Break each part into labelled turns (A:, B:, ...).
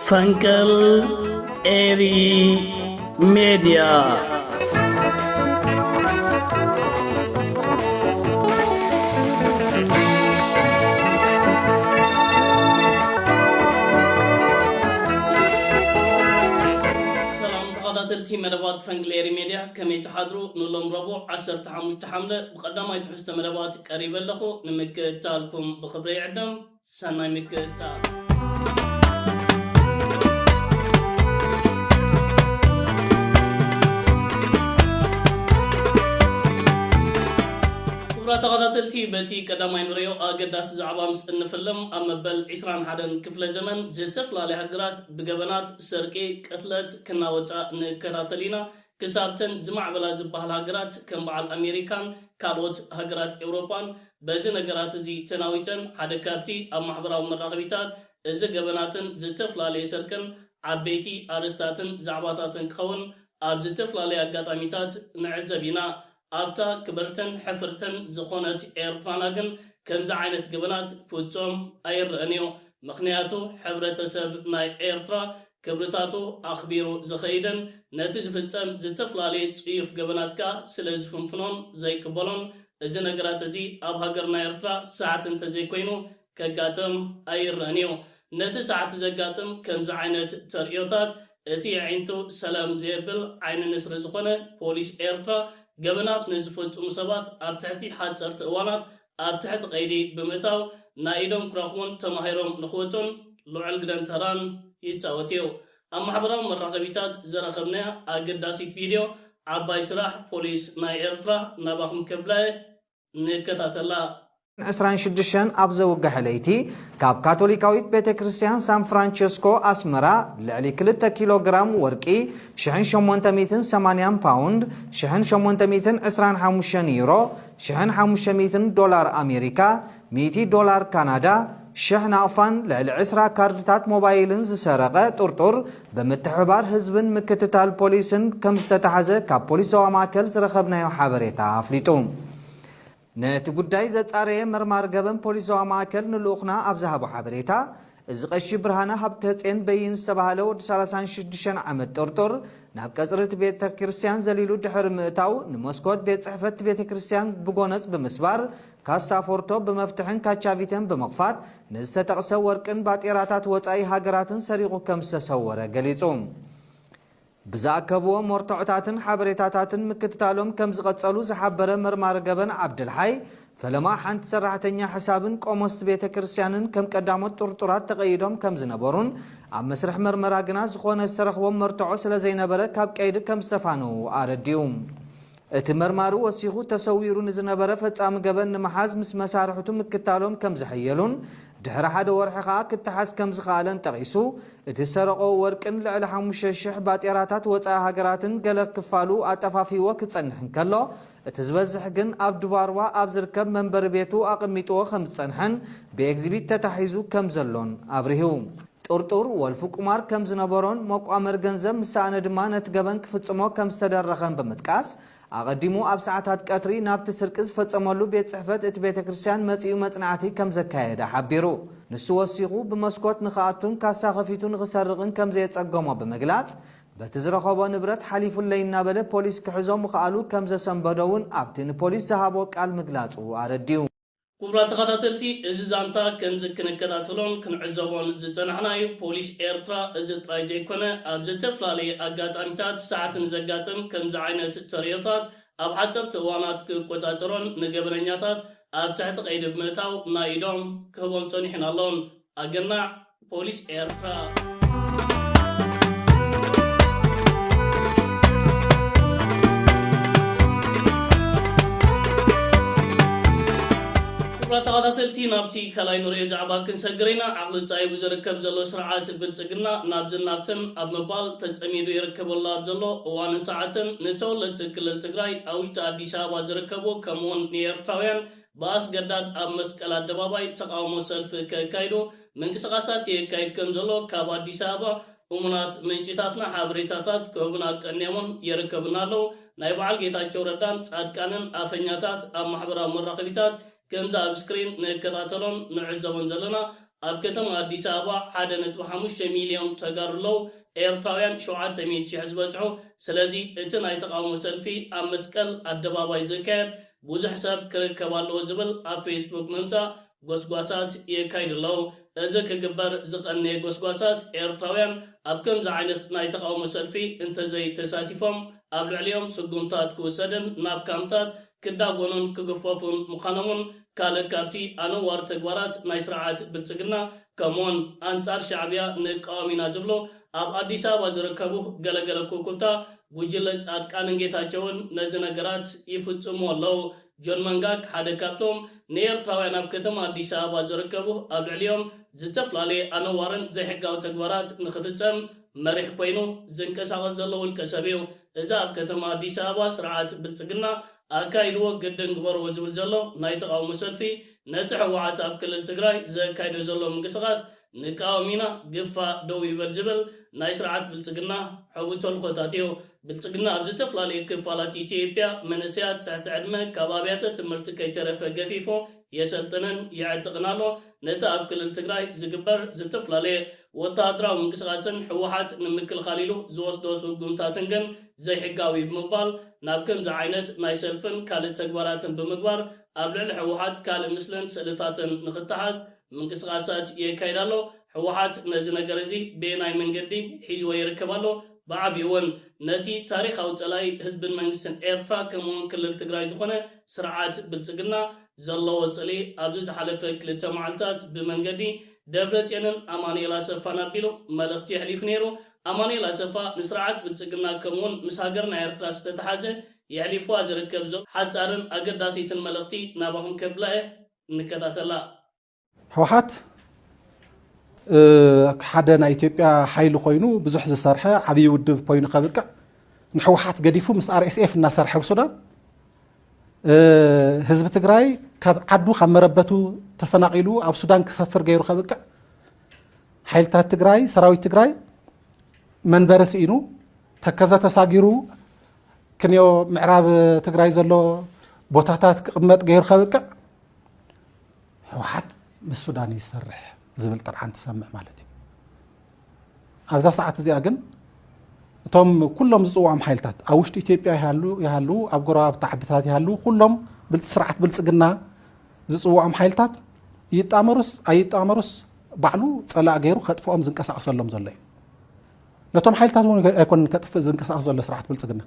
A: ፈንቅል ኤሪ ሚዲያ تلتي مدبات فنجليري ميديا كمي تحضروا نلوم ربو 15 حملة بقدامي تحست مدبات قريبا لخو نمكتالكم بخبري عدم سناي مكتال تغادتلتي بتي قدامي نريو اقداس زعبا مسنفلم اما بل 21 كفل زمن زتفلا لهجرات بجبنات سرقي قتلت كنا وتا نكتاتلينا كسابتن زمع بلا زبال هجرات كم بعل امريكان كالوت هجرات اوروبان بزي نجرات زي تناويتن حدا كابتي ام محبراو مراقبيتات از جبناتن زتفلا ليسركن عبيتي ارستاتن زعباتاتن كون اب زتفلا لي اقاطاميتات نعزبينا أبتا كبرتن حفرتن زخونت إيرتراناغن كمزا عينت قبنات فوتوم أير أنيو مخنياتو حبرت سب ناي إيرترا كبرتاتو أخبيرو زخيدن نتيج فتن زتفلالي تشيف قبناتكا سلز فنفنون زي كبولون إذن قراتزي أبهاقرنا إيرترا ساعتن تزي كوينو كقاتم أير أنيو نتي ساعت زقاتم كمزا عينت تريوتات اتي عينتو سلام زيبل عين نسر زخونة بوليس إيرترا قبنات نزفت مصابات أبتحتي حاجرت أوانات أبتحت غيري بمتاو نايدهم كراخون تماهيرهم نخوتون لوعل قدان تران يتساوتيو أما حبرام مراقبيتات زرخبنا أقداسيت فيديو عباي سراح بوليس ناي إرترا نباخم كبلاي نكتاتلا
B: 26 أبزو قحليتي كاب كاثوليكاويت بيت كريستيان سان فرانشيسكو أسمرا لعلي 3 كيلوغرام ورقي شحن 880 باوند شحن 825 يورو شحن 500 دولار أمريكا 100 دولار كندا شحن أفان لعلي 10 كاردتات موبايلن زسرقة طرطر بمتحبار حزبن مكتتال بوليسن كم استتحزة كاب بوليس وماكل زرخبنا يحبريتا أفليتوم نت قداي زتصاري مرمار قبن بوليسو ماكل نلوخنا ابزهبو حبريتا از قشي برهانا حبتهصين بين استبهالو 36 عمد طرطر ناب قصرت بيت كريستيان زليلو دحر متاو نمسكوت بيت صحفت بيت كريستيان بغونص بمسبار كاسافورتو بمفتحن كاتشافيتن بمقفات نزتقسو ورقن باطيراتات وصاي هاغراتن سريقو كمسسوره غليصوم بزاكبو مرتعتاتن حبريتاتاتن مكتتالوم كم زقصلو زحبره مرمار قبن عبد الحي فلما حنت سراحتنيا حسابن قومست بيت كريستيانن كم قدامت طرطرات تقيدوم كم زنبرون عم مسرح مرمرا غنا زخونه استرخوم مرتعو سلا زينبره كاب قيد كم سفانو ارديوم اتمرمارو وسيخو تسويرون زنبره فصام قبن محاز مس مسارحتو مكتالوم كم زحيلون دحر حدا ورحقا كتحس كم زخالن تقيسو اتسرقو ورقن لعل حمششح باطيراتات وصا هاغراتن قلق كفالو اطفافي وكصنحن كلو اتزبزح جن اب دباروا اب زركب منبر بيتو اقميطو خمصنحن باكزبيت تتحيزو كم زلون ابرهيو طرطر والفقمار كم زنبرون مقامر ገንዘብ ምሳነ ድማ ነትገበን ክፍጽሞ ከም ዝተደረኸን በመጥቃስ አቀዲሙ አብ ሰዓታት ቀትሪ ናብት ስርቅዝ ፈጸመሉ ቤት ጽሕፈት እቲ ቤተ ክርስቲያን መጽዩ መጽናዕቲ ከም ዘካየደ ሓቢሩ ንሱ ወሲኹ በመስኮት ንኻአቱን ካሳ ኸፊቱን ክሰርቅን ከም ዘየጸገሞ በመግላጽ በትዝረኸቦ ንብረት ሓሊፉ ለይናበለ ፖሊስ ክሕዞም ምኽአሉ ከም ዘሰንበደውን ኣብቲ ንፖሊስ ዝሃቦ ቃል ምግላጹ አረዲዩ
A: كبرات تغطاتلتي اززانتا كنزكن كتاتلون كنعزبون زتنحناي بوليس ايرترا ازت رايزي كونه ابزتفلالي اقاطاميتات ساعتن زقاتم كمز عينت تريوتات اب حتر توانات كقطاطرون نغبنኛታት اب تحت قيد بمتاو نايدوم كبون صنيحنالون اغنا بوليس ايرترا تغادتلتي نابتي كلاي نوري زعبا كنسغرينا عقل صايب زركب زلو سرعات بلصقنا نابزنابتن اب مبال تصميدو يركبوا ابزلو وان ساعتن نتولت كلل تግራይ اوشت አዲስ አበባ زركبو كمون نيرتاوያን باس ገዳድ اب መስቀል አደባባይ ተቃውሞ ሰልፍ ከካይዶ መንቀሳቀሳት የካይድ ከምዘሎ ካብ አዲስ አበባ ኡሙናት መንጭታትና ሐብሬታታት ከቡና ቀነሞን يركبናለው ናይ በዓል ጌታቸው ረዳን ጻድቃንን አፈኛታት اب ማህበራዊ መራኸቢታት كمزا بسكرين نكتاتلون نعزبون زلنا ኣብ ከተማ ኣዲስ ኣበባ 1.5 ሚልዮን ተጋሩለው ኤርትራውያን 700,000 ዝበጽሑ ስለዚ እቲ ናይ ተቃውሞ ሰልፊ ኣብ መስቀል ኣደባባይ ዝካየድ ብዙሕ ሰብ ክርከብ ኣለዎ ዝብል ኣብ ፌስቡክ ምምጻእ ጎስጓሳት የካይድለው እዚ ክግበር ዝቐነየ ጎስጓሳት ኤርትራውያን ኣብ ከምዚ ዓይነት ናይ ተቃውሞ ሰልፊ እንተዘይ ተሳቲፎም ኣብ ልዕሊኦም ስጉምታት ክውሰድን ናብ ካምታት ክዳጎኑን ክግፈፉን ምዃኖምን ካልእ ካብቲ ኣነዋር ተግባራት ናይ ስርዓት ብልጽግና ከምኡውን ኣንጻር ሻዕብያ ንቃዋሚና ዝብሎ ኣብ ኣዲስ ኣበባ ዝርከቡ ገለገለ ኩኩታ ጉጅለ ጻድቃንን ጌታቸውን ነዚ ነገራት ይፍጽሙ ኣለው ጆን መንጋክ ሓደ ካብቶም ንኤርትራውያን ኣብ ከተማ ኣዲስ ኣበባ ዝርከቡ ኣብ ልዕሊኦም ዝተፈላለዩ ኣነዋርን ዘይሕጋዊ ተግባራት ንኽፍጸም መሪሕ ኮይኑ ዝንቀሳቐስ ዘሎ ውልቀ ሰብ እዩ እዚ ኣብ ከተማ ኣዲስ ኣበባ ስርዓት ብልጽግና ኣካይድዎ ግድን ግበርዎ ዝብል ዘሎ ናይ ተቃውሞ ሰልፊ ነቲ ሕወሓት ኣብ ክልል ትግራይ ዘካይዶ ዘሎ ምንቅስቓስ ንቃዋሚና ግፋእ ደው ይበል ዝብል ናይ ስርዓት ብልጽግና ሕውተልኮታት እዩ ብልጽግና ኣብ ዝተፈላለዩ ክፋላት ኢትዮጵያ መንእሰያት ትሕቲ ዕድመ ካብ ኣብያተ ትምህርቲ ከይተረፈ ገፊፎ የሰልጥንን ይዕጥቕን ኣሎ ነቲ ኣብ ክልል ትግራይ ዝግበር ዝተፈላለየ ወታደራዊ ምንቅስቓስን ሕወሓት ንምክልኻል ኢሉ ዝወስዶ ስጉምታትን ግን ዘይሕጋዊ ብምባል ናብ ከምዚ ዓይነት ናይ ሰልፍን ካልእ ተግባራትን ብምግባር ኣብ ልዕሊ ሕወሓት ካልእ ምስልን ስእልታትን ንኽተሓዝ ምንቅስቓሳት የካይድ ኣሎ ሕወሓት ነዚ ነገር እዚ ብናይ መንገዲ ሒዝዎ ይርከብ ኣሎ ብዓብዪ እውን ነቲ ታሪኻዊ ጸላይ ህዝብን መንግስትን ኤርትራ ከምኡውን ክልል ትግራይ ዝኾነ ስርዓት ብልጽግና ዘለዎ ጽሊ ኣብዚ ዝሓለፈ 2 መዓልታት ብመንገዲ ደብረጽዮንን ኣማኑኤል ኣሰፋን ኣቢሉ መልእኽቲ የሕሊፍ ነይሩ ኣማኑኤል ኣሰፋ ንስርዓት ብልጽግና ከምኡውን ምስ ሃገርና ኤርትራ ዝተተሓዘ የሕሊፍዋ ዝርከብ ዞ ሓጻርን ኣገዳሲትን መልእኽቲ ናባኹም ከብላየ ንከታተላ
C: ሕወሓት ሓደ ናይ ኢትዮጵያ ሓይሊ ኮይኑ ብዙሕ ዝሰርሐ ዓብዪ ውድብ ኮይኑ ከብቅዕ ንሕወሓት ገዲፉ ምስ RSF እናሰርሐ ብሱዳን ህዝቢ ትግራይ ካብ ዓዱ ካብ መረበቱ ተፈናቂሉ ኣብ ሱዳን ክሰፍር ገይሩ ከብቅዕ ሓይልታት ትግራይ ሰራዊት ትግራይ መንበሪ ስኢኑ ተከዘ ተሳጊሩ ክንዮ ምዕራብ ትግራይ ዘሎ ቦታታት ክቕመጥ ገይሩ ከብቅዕ ሕወሓት ምስ ሱዳን ይሰርሕ ዝብል ጥርዓን ትሰምዕ ማለት እዩ ኣብዛ ሰዓት እዚኣ ግን እቶም ኩሎም ዝፅውዖም ሓይልታት ኣብ ውሽጢ ኢትዮጵያ ይሃሉ ኣብ ጎረባብቲ ዓድታት ይሃሉ ኩሎም ስርዓት ብልጽግና ዝፅውዖም ሓይልታት ይጣመሩስ ኣይጣመሩስ ባዕሉ ፀላእ ገይሩ ከጥፍኦም ዝንቀሳቐሰሎም ዘሎ እዩ ነቶም ሓይልታት እውን ኣይኮነን ከጥፍእ ዝንቀሳቐስ ዘሎ ስርዓት ብልጽግና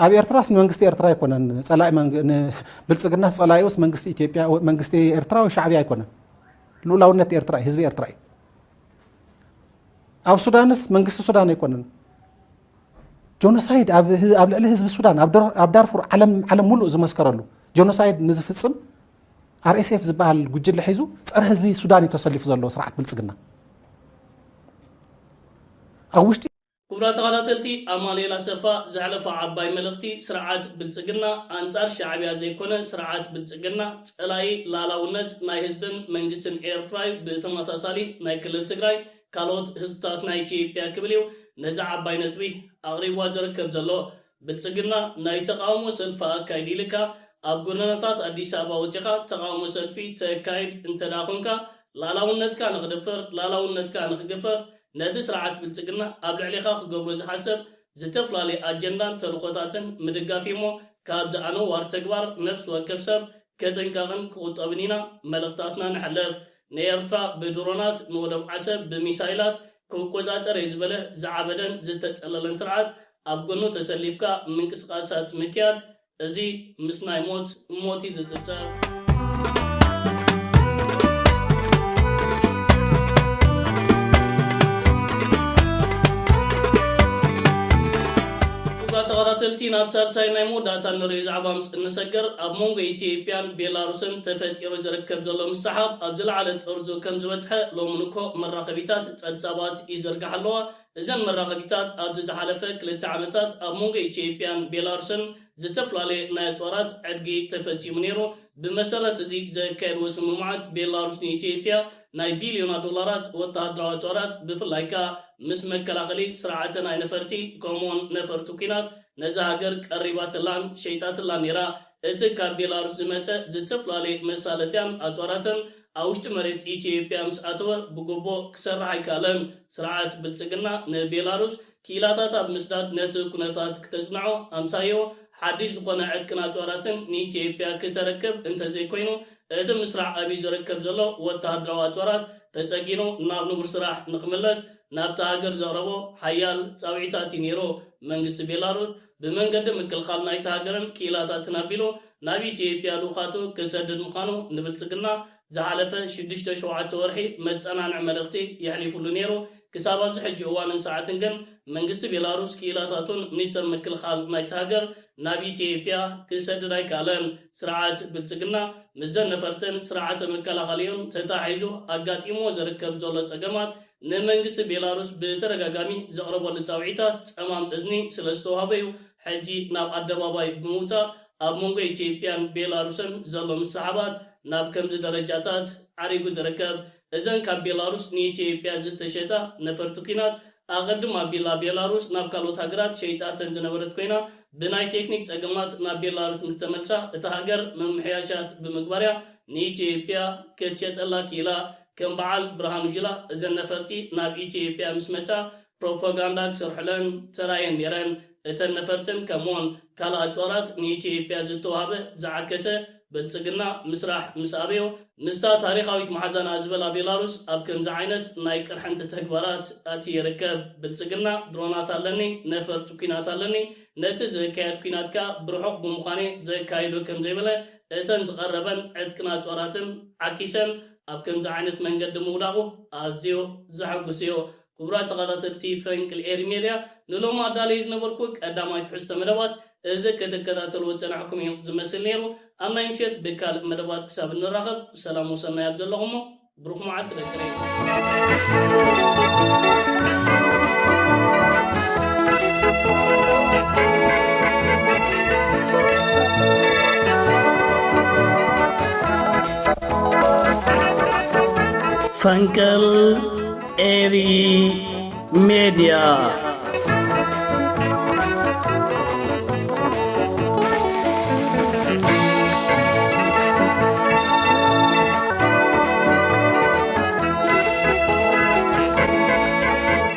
C: ኣብ ኤርትራስ መንግስቲ ኤርትራ ኣይኮነን ፀላኢ ብልጽግና ፀላኢውስ መንግስቲ ኢትዮጵያ መንግስቲ ኤርትራ ወይ ሻዕብያ ኣይኮነን ልኡላውነት ኤርትራ ህዝቢ ኤርትራ እዩ ኣብ ሱዳንስ መንግስቲ ሱዳን ኣይኮነን ጆኖሳይድ ኣብ ልዕሊ ህዝቢ ሱዳን ኣብ ዳርፉር ዓለም ሙሉእ ዝመስከረሉ ጆኖሳይድ ንዝፍጽም RSF ዝበሃል ጉጅለ ሒዙ ፀረ ህዝቢ ሱዳን እዩ ተሰሊፉ ዘሎ ስርዓት ብልጽግና ኣብ ውሽጢ
A: ክቡራት ተኸታተልቲ ኣማኑኤል ኣሰፋ ዘሕለፈ ዓባይ መልእኽቲ ስርዓት ብልጽግና ኣንጻር ሻዕብያ ዘይኮነ ስርዓት ብልጽግና ጸላይ ላላውነት ናይ ህዝብን መንግስትን ኤርትራይ ብተመሳሳሊ ናይ ክልል ትግራይ ካልኦት ህዝብታት ናይ ኢትዮጵያ ክብል እዩ ነዚ ዓባይ ነጥቢ ኣቕሪብዋ ዝርከብ ዘሎ ብልጽግና ናይ ተቃውሞ ሰልፊ ኣካይድ ኢልካ ኣብ ጎደናታት ኣዲስ ኣበባ ወፂኻ ተቃውሞ ሰልፊ ተካይድ እንተዳ ኮንካ ላላውነትካ ንኽድፍር ላላውነትካ ንኽግፈፍ ነቲ ስርዓት ብልጽግና ኣብ ልዕሊኻ ክገብሮ ዝሓሰብ ዝተፈላለዩ ኣጀንዳን ተልእኾታትን ምድጋፍ እሞ ካብ ዝኣነዋር ተግባር ነፍሲ ወከፍ ሰብ ከጥንቃቕን ክቁጠብን ኢና መልእኽታትና ንሕለፍ ንኤርትራ ብድሮናት ንወደብ ዓሰብ ብሚሳይላት ክቆጻጸር ዝበለ ዝዓበደን ዝተጸለለን ስርዓት ኣብ ጎኑ ተሰሊፍካ ምንቅስቃሳት ምክያድ እዚ ምስ ናይ ሞት ዝጽብጸብ ተኸታተልቲ ናብ ሳልሳይ ናይ መወዳእታ ንሪኦ ዛዕባ ምስ እንሰገር ኣብ ሞንጎ ኢትዮጵያን ቤላሩስን ተፈጢሩ ዝርከብ ዘሎ ምስሓብ ኣብ ዝለዓለ ጥርዙ ከም ዝበፅሐ ሎሙን እኮ መራኸቢታት ፀብፃባት ይዘርጋሕ ኣለዋ እዘን መራኸቢታት ኣብዚ ዝሓለፈ 2 ዓመታት ኣብ ሞንጎ ኢትዮጵያን ቤላሩስን ዝተፈላለዩ ናይ ጦራት ዕድጊ ተፈፂሙ ነይሩ ብመሰረት እዚ ዘካየድዎ ስምምዓት ቤላሩስ ንኢትዮጵያ ናይ ቢልዮናት ዶላራት ወታደራዊ ጦራት ብፍላይ ከዓ ምስ መከላኸሊ ስርዓተ ናይ ነፈርቲ ከምኡውን ነፈርቲ ኩናት ነዚ ሃገር ቀሪባትላን ሸይጣትላን ነይራ እቲ ካብ ቤላሩስ ዝመፀ ዝተፈላለዩ መሳለጥያን ኣጦራትን አውሽት መሬት ኢትዮጵያ ምስአተወ ብጎቦ ክሰርሕ አይካለን ስርዓት ብልጽግና ንቤላሩስ ኪላታት ኣብ ምስዳድ ነቲ ኩነታት ክተጽንዖ ኣምሳዮ ሓድሽ ዝኾነ ዕድቅን ኣጽዋራትን ንኢትዮጵያ ክተረክብ እንተዘይኮይኑ እቲ ምስራዕ ኣብዩ ዝርከብ ዘሎ ወተሃደራዊ ኣጽዋራት ተጸጊኑ ናብ ንቡር ስራሕ ንኽምለስ ናብቲ ሃገር ዘቕረቦ ሓያል ጻውዒታት እዩ ነይሩ። መንግስቲ ቤላሩስ ብመንገዲ ምክልኻል ናይቲ ሃገርን ክኢላታትን ኣቢሉ ናብ ኢትዮጵያ ልኡኻቱ ክሰድድ ምዃኑ ንብልጽግና ዝሓለፈ 6-7 ወርሒ መጸናንዕ መልእኽቲ የሕሊፉሉ ነይሩ። ክሳብ ኣብዚ ሕጂ እዋንን ሰዓትን ግን መንግስቲ ቤላሩስ ክኢላታቱን ሚኒስተር ምክልኻል ናይቲ ሃገር ናብ ኢትዮጵያ ክሰድድ ኣይከኣለን። ስርዓት ብልጽግና ምዘን ነፈርትን ስርዓተ መከላኸሊኡን ተታሒዙ ኣጋጢሞ ዝርከብ ዘሎ ጸገማት ንመንግስቲ ቤላሩስ ብተደጋጋሚ ዘቕረበሉ ጻውዒታት ጸማም እዝኒ ስለ ዝተዋህበዩ ሕጂ ናብ ኣደባባይ ብምውፃእ ኣብ መንጎ ኢትዮጵያን ቤላሩስን ዘሎ ምሰሓባት ናብ ከምዚ ደረጃታት ዓሪጉ ዝርከብ። እዘን ካብ ቤላሩስ ንኢትዮጵያ ዝተሸጣ ነፈርቲ ኩናት ኣቐድም ኣቢላ ቤላሩስ ናብ ካልኦት ሃገራት ሸይጣተን ዝነበረት ኮይና ብናይ ቴክኒክ ጸገማት ናብ ቤላሩስ ምስ ተመልሳ እቲ ሃገር መምሕያሻት ብምግባርያ ንኢትዮጵያ ክትሸጠላ ኪኢላ ከም በዓል ብርሃኑ ጁላ እዘን ነፈርቲ ናብ ኢትዮጵያ ምስ መጻ ፕሮፓጋንዳ ክሰርሕለን ተራየን ነይረን። እተን ነፈርትን ከምኡውን ካልእ ኣጽዋራት ንኢትዮጵያ ዝተዋህበ ዝዓከሰ ብልጽግና ምስራሕ ምስ ኣበዮ ምስታ ታሪኻዊት ማሕዘና ዝበላ ቤላሩስ ኣብ ከምዚ ዓይነት ናይ ቅርሕንቲ ተግባራት ኣትዩ ይርከብ። ብልጽግና ድሮናት ኣለኒ ነፈርቲ ኩናት ኣለኒ ነቲ ዘካየድ ኩናትካ ብርሑቕ ብምዃኔ ዘካይዶ ከም ዘይበለ እተን ዝቐረበን ዕጥቅን ኣጽዋራትን ዓኪሰን ኣብ ከምዚ ዓይነት መንገዲ ምውዳቑ ኣዝዮ ዘሐጉስ እዩ። ክቡራት ተኸታተልቲ ፈንቅል ኤሪ ሜድያ ንሎሚ ኣዳለዩ ዝነበርኩ ቀዳማይ ትሕዝቶ መደባት እዚ ክትከታተልዎ ዝጸናሕኩም እዩ ዝመስል ነይሩ። ኣብ ናይ ምሸት ብካልእ መደባት ክሳብ እንራኸብ ሰላም ወሰናይ ኣብ ዘለኹሞ ብሩኽ መዓልቲ ደቅረ ፈንቅል ኤሪ ሜድያ